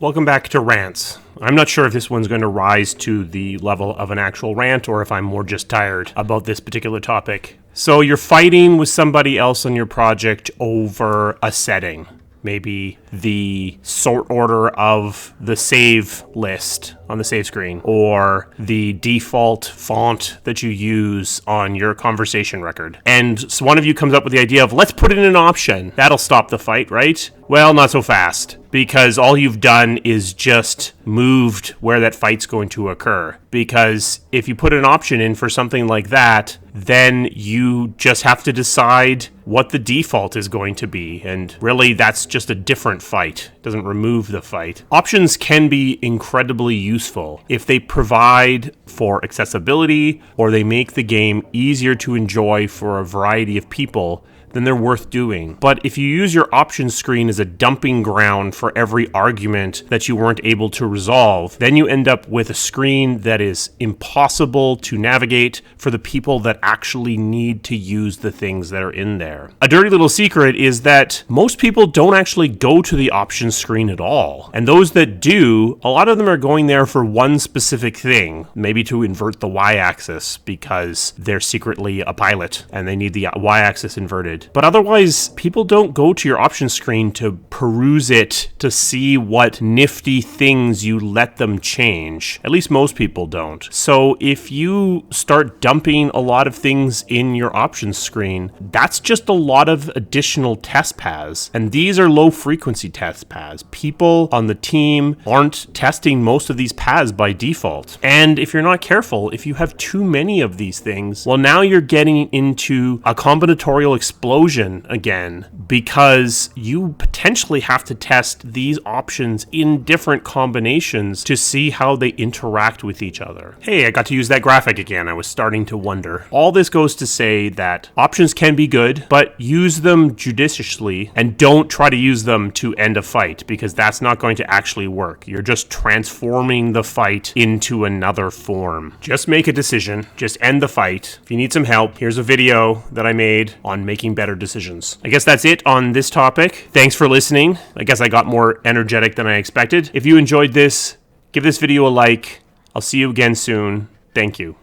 Welcome back to Rants. I'm not sure if this one's going to rise to the level of an actual rant or if I'm more just tired about this particular topic. So you're fighting with somebody else on your project over a setting. Maybe the sort order of the save list on the save screen, or the default font that you use on your conversation record. And so one of you comes up with the idea of, let's put in an option. That'll stop the fight, right? Well, not so fast, because all you've done is just moved where that fight's going to occur. Because if you put an option in for something like that, then you just have to decide what the default is going to be. And really, that's just a different fight. It doesn't remove the fight. Options can be incredibly useful if they provide for accessibility or they make the game easier to enjoy for a variety of people. Then they're worth doing. But if you use your options screen as a dumping ground for every argument that you weren't able to resolve, then you end up with a screen that is impossible to navigate for the people that actually need to use the things that are in there. A dirty little secret is that most people don't actually go to the options screen at all. And those that do, a lot of them are going there for one specific thing, maybe to invert the y-axis because they're secretly a pilot and they need the y-axis inverted. But otherwise, people don't go to your options screen to peruse it to see what nifty things you let them change. At least most people don't. So if you start dumping a lot of things in your options screen, that's just a lot of additional test paths. And these are low frequency test paths. People on the team aren't testing most of these paths by default. And if you're not careful, if you have too many of these things, well, now you're getting into a combinatorial explosion again, because you potentially have to test these options in different combinations to see how they interact with each other. Hey, I got to use that graphic again. I was starting to wonder. All this goes to say that options can be good, but use them judiciously and don't try to use them to end a fight, because that's not going to actually work. You're just transforming the fight into another form. Just make a decision. Just end the fight. If you need some help, here's a video that I made on making better decisions. I guess that's it on this topic. Thanks for listening. I guess I got more energetic than I expected. If you enjoyed this, give this video a like. I'll see you again soon. Thank you.